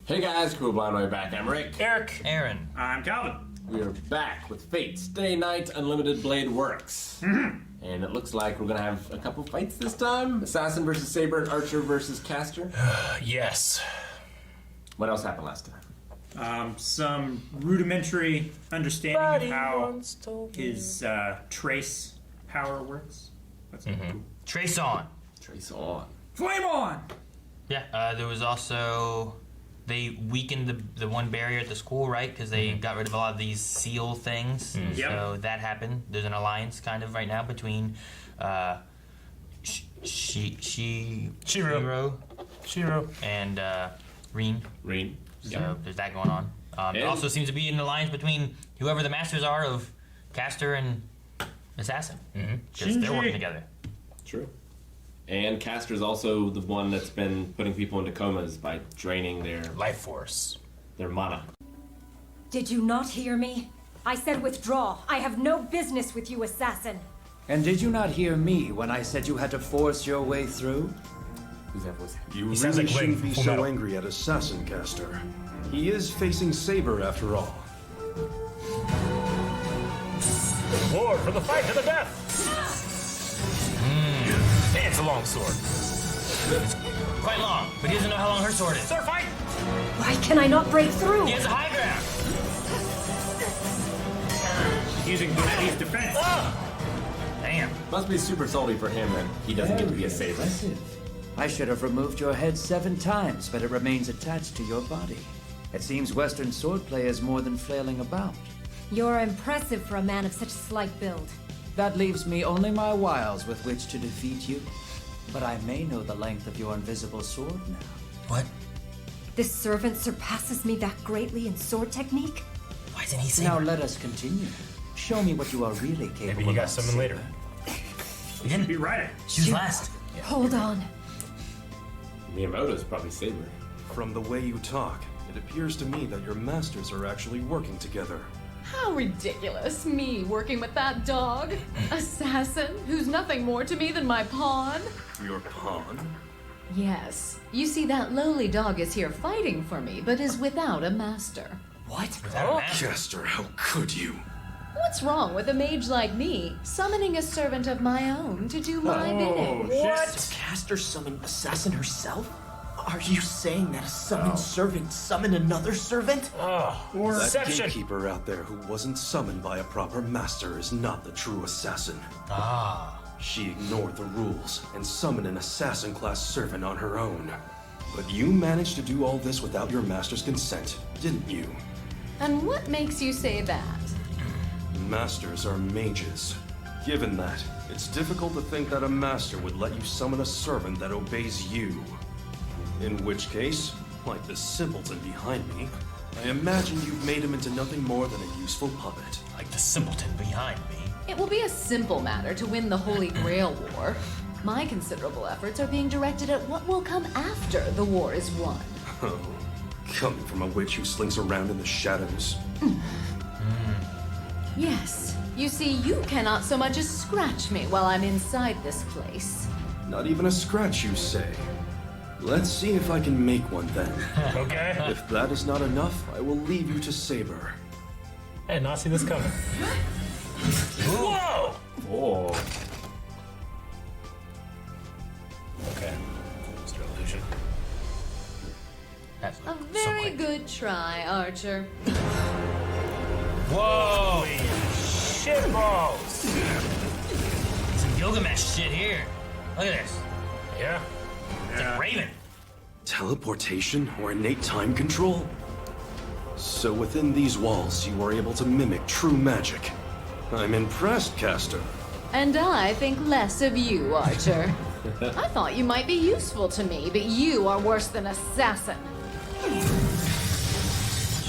Hey guys, Cool Blind Way back. I'm Rick. Eric. Aaron. I'm Calvin. We are back with Fate's Day Night Unlimited Blade Works. And it looks like we're gonna have a couple fights this time. Assassin versus Saber and Archer versus Caster. Yes. What else happened last time? Some rudimentary understanding of how his trace power works. What's it? Trace on. Trace on. Flame on! Yeah, there was also... They weakened the one barrier at the school, right? Because they got rid of a lot of these seal things. Yep. So that happened. There's an alliance kind of right now between Shiro and Reen. So there's that going on. There also seems to be an alliance between whoever the masters are of Caster and Assassin. Because they're working together. True. And Caster's also the one that's been putting people into comas by draining their life force, their mana. Did you not hear me? I said withdraw. I have no business with you, Assassin. And did you not hear me when I said you had to force your way through? Who's that voice? You He sounds really like shouldn't Wing, be Full so Metal. angry at Assassin, Caster. He is facing Saber after all. War for the fight to the death! Hey, it's a long sword. It's quite long, but he doesn't know how long her sword is. Sword fight! Why can I not break through? He has a high ground. Using Buddha's defense. Damn. Must be super salty for him that he doesn't get to be a Saber. I should have removed your head 7 times, but it remains attached to your body. It seems Western swordplay is more than flailing about. You're impressive for a man of such slight build. That leaves me only my wiles with which to defeat you. But I may know the length of your invisible sword now. What? This servant surpasses me that greatly in sword technique? Why didn't he say Now that? let us continue. Show me what you are really capable of. Maybe you got Saber. someone later. He didn't. Be right. She was last. Hold on. Miyamoto's probably Saber. From the way you talk, it appears to me that your masters are actually working together. How ridiculous, me working with that dog. Assassin, who's nothing more to me than my pawn. Your pawn? Yes, you see that lowly dog is here fighting for me, but is without a master. What? Without a master? Caster, how could you? What's wrong with a mage like me summoning a servant of my own to do my bidding? What? Caster summoned Assassin herself? Are you saying that a summoned servant summoned another servant? Or That gatekeeper out there who wasn't summoned by a proper master is not the true assassin. She ignored the rules and summoned an assassin-class servant on her own. But you managed to do all this without your master's consent, didn't you? And what makes you say that? Masters are mages. Given that, it's difficult to think that a master would let you summon a servant that obeys you. In which case, like the simpleton behind me, I imagine you've made him into nothing more than a useful puppet. Like the simpleton behind me. It will be a simple matter to win the Holy Grail War. My considerable efforts are being directed at what will come after the war is won. Oh, coming from a witch who slinks around in the shadows. Yes, you see, you cannot so much as scratch me while I'm inside this place. Not even a scratch, you say? Let's see if I can make one then. Okay. If that is not enough, I will leave you to Saber. I did not see this coming. Whoa! Oh. Okay. Mr. Illusion. That's A so very quick. good try, Archer. Whoa! Shitballs! Some Gilgamesh shit here. Look at this. Yeah. It's like Raven. Teleportation or innate time control? So within these walls, you are able to mimic true magic. I'm impressed, Caster. And I think less of you, Archer. I thought you might be useful to me, but you are worse than Assassin.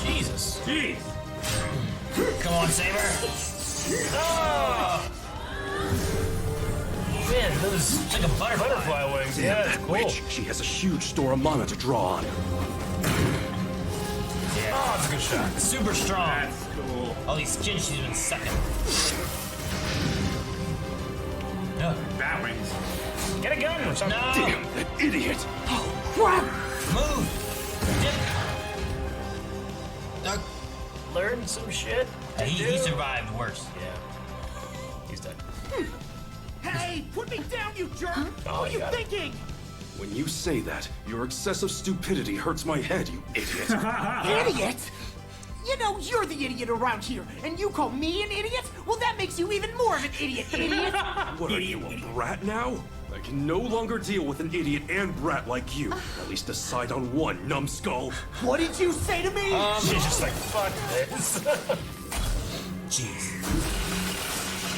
Jesus. Jeez. Come on, Saber. Oh! Man, those it's like a butterfly. Butterfly wings. Yeah, Damn that's that cool. witch. She has a huge store of mana to draw on. Yeah. Oh, that's a good shot. Super strong. That's cool. All these skins she's been sucking. No. Bat wings. Get a gun or something. No. Damn, that idiot! Move. Dip. learn some shit? He survived worse. Yeah. He's dead. Hey, put me down, you jerk! Oh, what are you got it. thinking? When you say that, your excessive stupidity hurts my head, you idiot. Idiot? You know, you're the idiot around here, and you call me an idiot? Well, that makes you even more of an idiot, idiot! What are you, a brat now? I can no longer deal with an idiot and brat like you. At least decide on one, numbskull. What did you say to me? She's just like, fuck this. Jeez.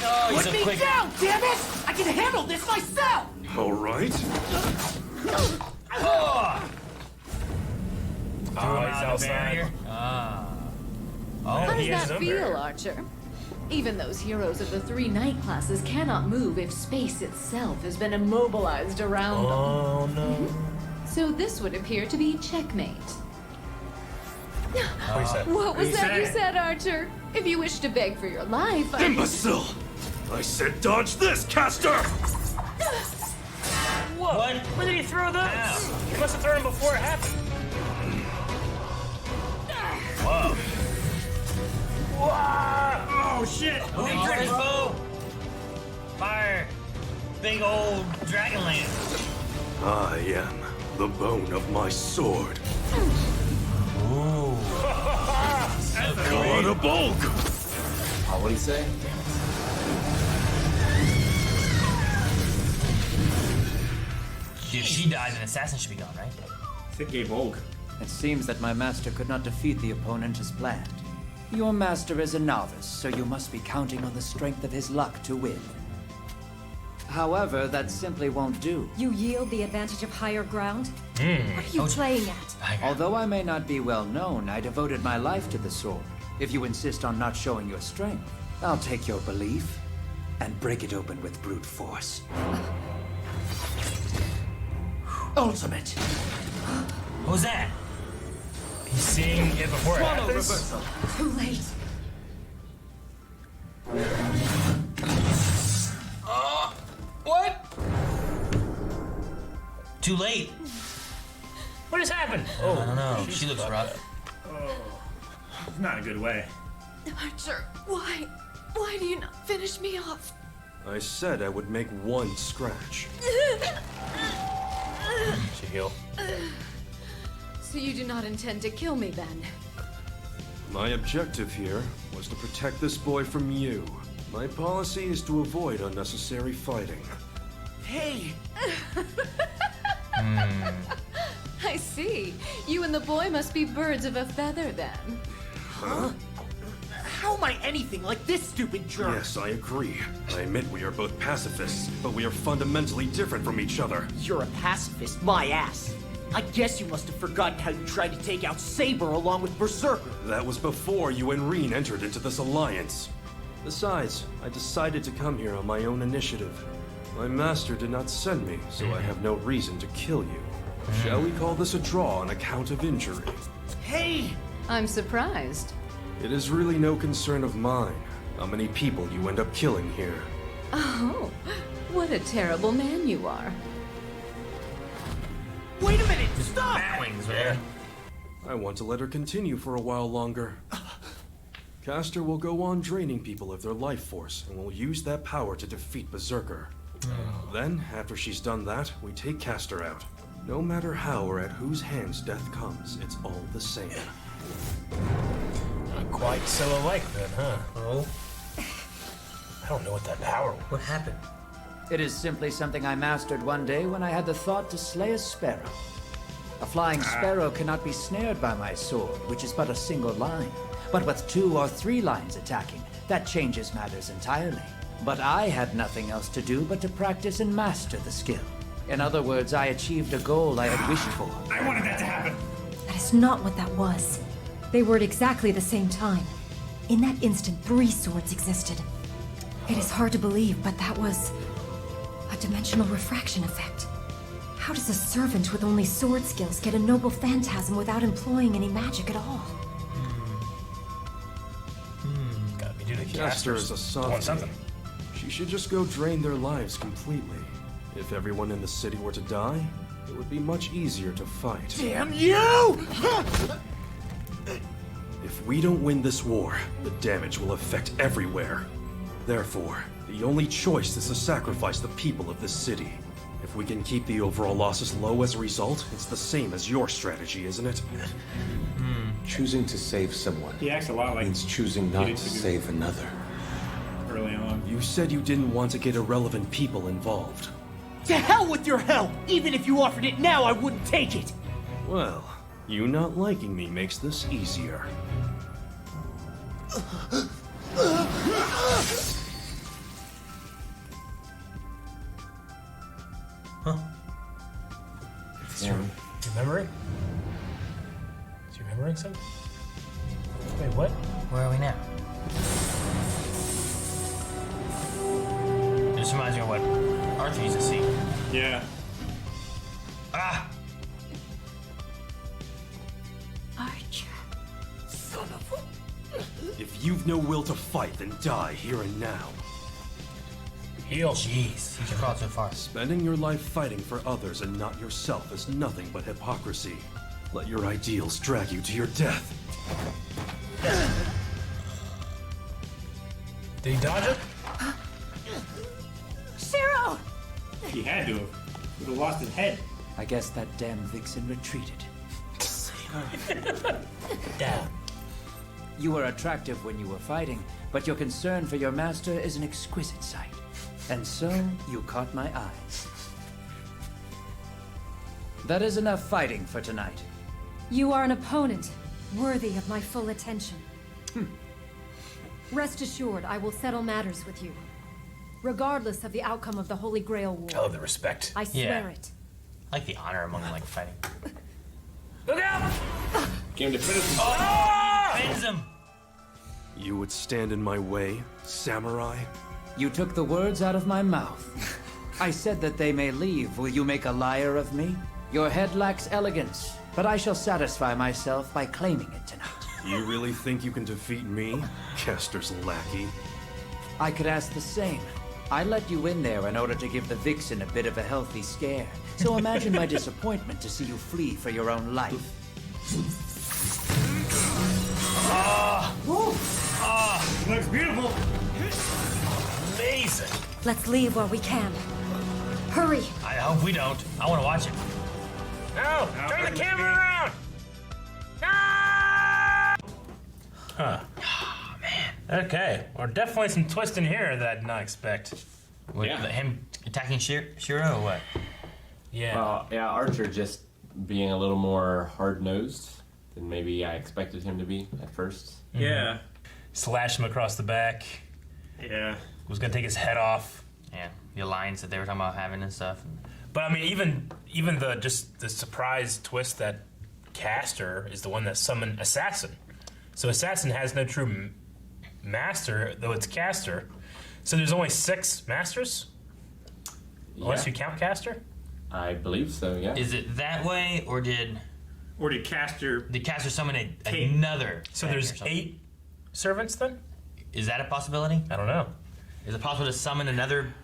Oh, he's Put so me quick. down, damn it! I can handle this myself! All right. Oh, He's out the outside. barrier. How does he is that up feel, there. Archer? Even those heroes of the 3 night classes cannot move if space itself has been immobilized around them. Oh no. So this would appear to be checkmate. What is that? What was he that you say? said, Archer? If you wish to beg for your life, I... Imbecile! I said dodge this, Caster! Whoa. What? Where did he throw those? Ow. He must have thrown them before it happened. Whoa. Wow. Oh shit! Dangerous bow. Fire. Big old dragon land. I am the bone of my sword. Ooh. So cool. What a bulk! What do you say? If she dies, an assassin should be gone, right? Sid gave Vogue. It seems that my master could not defeat the opponent as planned. Your master is a novice, so you must be counting on the strength of his luck to win. However, that simply won't do. You yield the advantage of higher ground? What are you playing at? Although I may not be well known, I devoted my life to the sword. If you insist on not showing your strength, I'll take your belief and break it open with brute force. Ultimate! What was that? He's seeing it before it happens. Too late. What? Too late. What has happened? I don't know. She looks rough. Not a good way. Archer, why? Why do you not finish me off? I said I would make one scratch. She heal. So you do not intend to kill me then? My objective here was to protect this boy from you. My policy is to avoid unnecessary fighting. Hey, I see. You and the boy must be birds of a feather then. how am I anything like this stupid jerk? Yes, I agree. I admit we are both pacifists, but we are fundamentally different from each other. You're a pacifist, my ass. I guess you must have forgotten how you tried to take out Saber along with Berserker. That was before you and Reen entered into this alliance. Besides, I decided to come here on my own initiative. My master did not send me, so I have no reason to kill you. Shall we call this a draw on account of injury? Hey! I'm surprised. It is really no concern of mine how many people you end up killing here. Oh, what a terrible man you are. Wait a minute! Stop! Batwings, man. I want to let her continue for a while longer. Caster will go on draining people of their life force, and will use that power to defeat Berserker. Then, after she's done that, we take Caster out. No matter how or at whose hands death comes, it's all the same. Not quite so alike then, huh? Oh, I don't know what that power was. what happened? It is simply something I mastered one day when I had the thought to slay a sparrow. A flying sparrow cannot be snared by my sword, which is but a single line. But with 2 or 3 lines attacking, that changes matters entirely. But I had nothing else to do but to practice and master the skill. In other words, I achieved a goal I had wished for. I wanted that to happen. That is not what that was. They were at exactly the same time. In that instant, 3 swords existed. It is hard to believe, but that was a dimensional refraction effect. How does a servant with only sword skills get a noble phantasm without employing any magic at all? Gotta be due to Caster is a doing softie. something. She should just go drain their lives completely. If everyone in the city were to die, it would be much easier to fight. Damn you! If If we don't win this war, the damage will affect everywhere. Therefore, the only choice is to sacrifice the people of this city. If we can keep the overall losses low as a result, it's the same as your strategy, isn't it? Choosing to save someone He acts a lot like means choosing not to save another. early on. You said you didn't want to get irrelevant people involved. To hell with your help! Even if you offered it now, I wouldn't take it! Well, you not liking me makes this easier. Remembering? Is he remembering something? Wait, what? Where are we now? This reminds me of what Arthur used to see. Yeah. Ah! Archer. Son of a... If you've no will to fight, then die here and now. Heal. Jeez, he's crawled so far. Spending your life fighting for others and not yourself is nothing but hypocrisy. Let your ideals drag you to your death. Did he dodge it? Zero! He had to have. Would have lost his head. I guess that damn vixen retreated. Down. You were attractive when you were fighting, but your concern for your master is an exquisite sight. And so, you caught my eyes. That is enough fighting for tonight. You are an opponent, worthy of my full attention. Rest assured, I will settle matters with you. Regardless of the outcome of the Holy Grail War. I love the respect. I swear it. I like the honor among like fighting. Look out! Came to finish him. Bends him! You would stand in my way, samurai? You took the words out of my mouth. I said that they may leave. Will you make a liar of me? Your head lacks elegance, but I shall satisfy myself by claiming it tonight. You really think you can defeat me, Kester's lackey? I could ask the same. I let you in there in order to give the vixen a bit of a healthy scare. So imagine my disappointment to see you flee for your own life. Looks beautiful. Amazing. Let's leave while we can. Hurry! I hope we don't. I want to watch it. No! Turn the camera around! No! Huh. Oh, man. Okay. Well, definitely some twist in here that I did not expect. What, Yeah. him attacking Shiro or what? Yeah. Well, yeah, Archer just being a little more hard-nosed than maybe I expected him to be at first. Yeah. Slash him across the back. Yeah. Was gonna take his head off. Yeah, the alliance that they were talking about having and stuff. But I mean, even the just the surprise twist that Caster is the one that summoned Assassin. So Assassin has no true master, though it's Caster. So there's only 6 masters, unless you count Caster. I believe so, yeah. Is it that way, or did Caster... Caster summon Kate. another? So thing there's or something? 8 servants then. Is that a possibility? I don't know. Is it possible to summon another?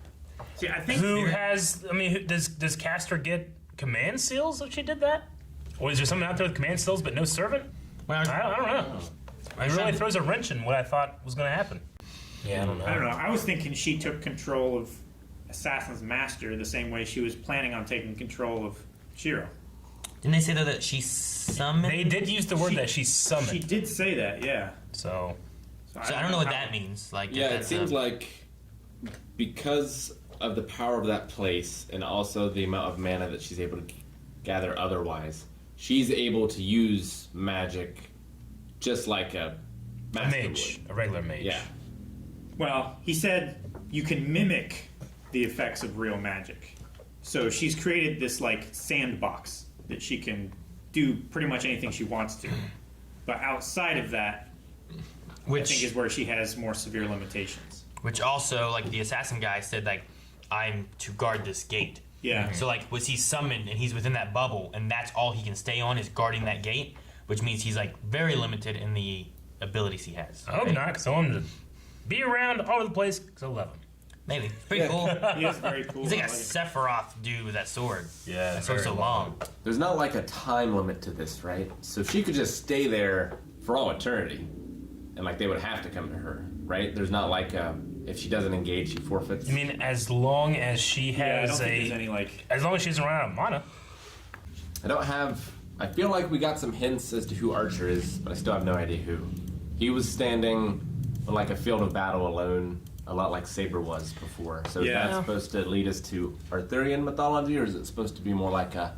See, I think... Who has? I mean, does Caster get command seals if she did that? Or is there someone out there with command seals but no servant? Well, I don't know. It really throws a wrench in what I thought was going to happen. Yeah, I don't know. I don't know. I was thinking she took control of Assassin's master the same way she was planning on taking control of Shiro. Didn't they say though that she summoned? They did use the word that she summoned. She did say that, yeah. So So I don't know what that means. Like, if Yeah, it that's seems like because of the power of that place and also the amount of mana that she's able to gather otherwise, she's able to use magic just like a master mage, would. a regular mage. Yeah. Well, he said you can mimic the effects of real magic. So she's created this, like, sandbox that she can do pretty much anything she wants to. But outside of that, I think is where she has more severe limitations. Which also, like, the assassin guy said, like, I'm to guard this gate. Yeah. So, like, was he summoned and he's within that bubble and that's all he can stay on is guarding that gate? Which means he's, like, very limited in the abilities he has. I hope not, because I want him to be around all over the place because I love him. Maybe. It's pretty cool. He is very cool. He's like a I like it. Sephiroth dude with that sword. Yeah, That sword's so long. There's not like a time limit to this, right? So she could just stay there for all eternity, and like they would have to come to her, right? There's not like if she doesn't engage, she forfeits. I mean, as long as she has I don't think there's any like. as long as she doesn't run out of mana. I feel like we got some hints as to who Archer is, but I still have no idea who. He was standing on like a field of battle alone, a lot like Saber was before. So is Yeah. that supposed to lead us to Arthurian mythology, or is it supposed to be more like a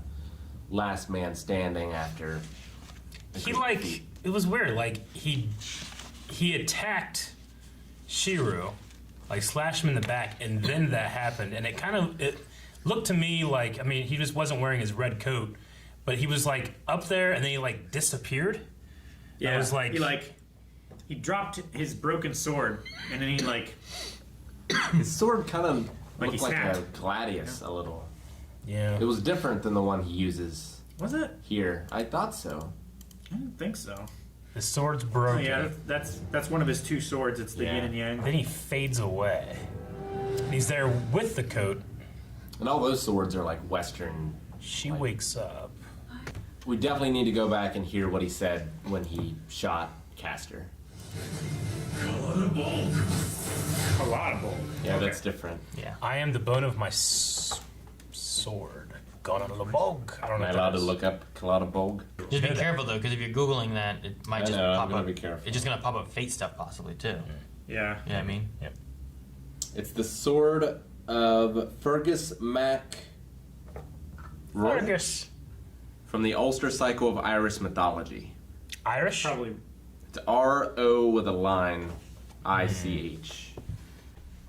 last man standing after? He like it was weird. Like he attacked Shiru, like slashed him in the back, and then that happened, and it looked to me like, I mean, he just wasn't wearing his red coat, but he was like up there, and then he like disappeared. Yeah, I was like, he dropped his broken sword, and then he like. His sword kind of Like looked he like a snapped. gladius a little. yeah, It was different than the one he uses Was it? here. I thought so. I don't think so. the sword's Oh, broken. yeah, that's one of his two swords. It's the Yeah. yin and yang. Then he fades away. He's there with the coat. And all those swords are like Western. She wakes up. We definitely need to go back and hear what he said when he shot Castor. Palatable. Yeah, that's different. Yeah, I am the bone of my sword. Gone on the bog. I don't Am know. I if allowed that to is- look up Kalada Just be careful though, because if you're googling that, it might I just know, I'm pop gonna up. be careful. It's just gonna pop up Fate stuff possibly too. Yeah. You know what I mean? Yep. It's the sword of Fergus Mac Roy Fergus. from the Ulster cycle of Irish mythology. Irish? Probably. It's R-O with a line, I-C-H.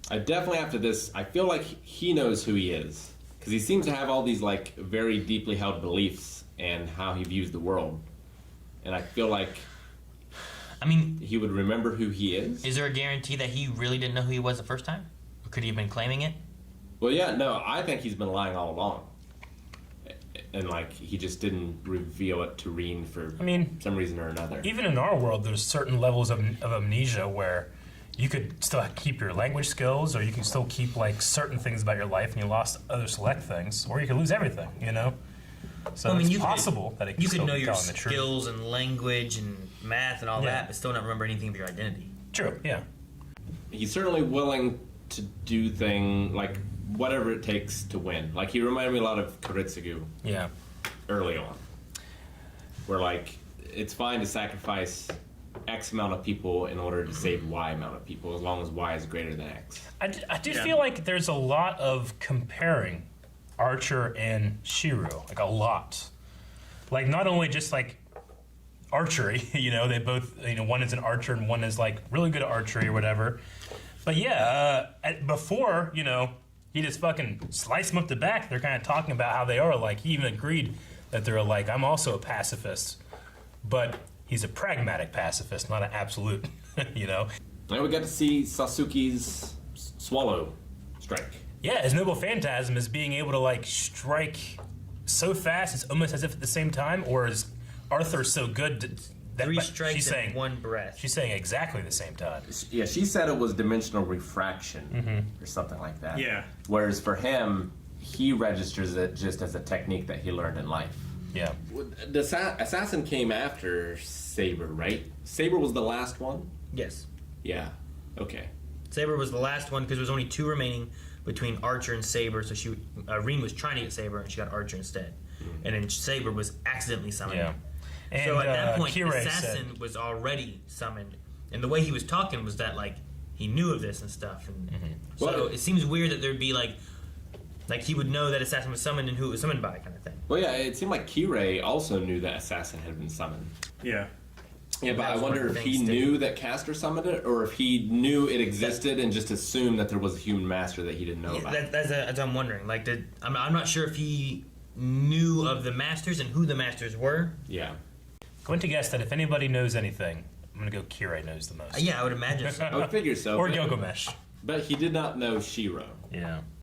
I definitely, after this, I feel like he knows who he is. Because he seems to have all these, like, very deeply held beliefs and how he views the world. And I feel like I mean, he would remember who he is. is there a guarantee that he really didn't know who he was the first time? Or could he have been claiming it? Well, yeah, no, I think he's been lying all along. And, like, he just didn't reveal it to Reen for some reason or another. Even in our world, there's certain levels of amnesia where you could still keep your language skills, or you can still keep like certain things about your life, and you lost other select things, or you could lose everything. You know. So I mean, it's possible that it could you could still know be your telling the truth. skills and language and math and all Yeah. that, but still not remember anything of your identity. True. Yeah. He's certainly willing to do like whatever it takes to win. Like he reminded me a lot of Koritsugu Yeah. early on, where like it's fine to sacrifice X amount of people in order to save Y amount of people, as long as Y is greater than X. I do feel like there's a lot of comparing Archer and Shiro, like a lot. Like not only just like archery, you know, they both, you know, one is an archer and one is like really good at archery or whatever. But yeah, before, you know, he just fucking sliced him up the back. They're kind of talking about how they are. Like he even agreed that they're like, I'm also a pacifist, but he's a pragmatic pacifist, not an absolute, you know. And we got to see Sasuke's swallow strike. Yeah, his noble phantasm is being able to like strike so fast, it's almost as if at the same time, or is Arthur so good that Three but strikes she's in saying one breath. She's saying exactly the same time. Yeah, she said it was dimensional refraction Mm-hmm. or something like that. Yeah. Whereas for him, he registers it just as a technique that he learned in life. Yeah. The assassin came after Saber, right? Saber was the last one? Yes. Yeah. Okay. Saber was the last one because there was only two remaining between Archer and Saber, so Reen was trying to get Saber and she got Archer instead. And then Saber was accidentally summoned. Yeah. And So at that point, Kirei Assassin said, was already summoned. And the way he was talking was that, like, he knew of this and stuff. And so Well- it seems weird that there'd be, like he would know that Assassin was summoned and who it was summoned by kind of thing. Well, yeah, it seemed like Kirei also knew that Assassin had been summoned. Yeah. Yeah, but That I was one wonder of the if he things knew that Castor summoned it, or if he knew it existed and just assumed that there was a human master that he didn't know about. That's what I'm wondering. Like, I'm not sure if he knew of the Masters and who the Masters were. Yeah. going to guess that if anybody knows anything, I'm going to go Kirei knows the most. Yeah, I would imagine so. I would figure so. Or but- Gilgamesh. But he did not know Shiro. Yeah.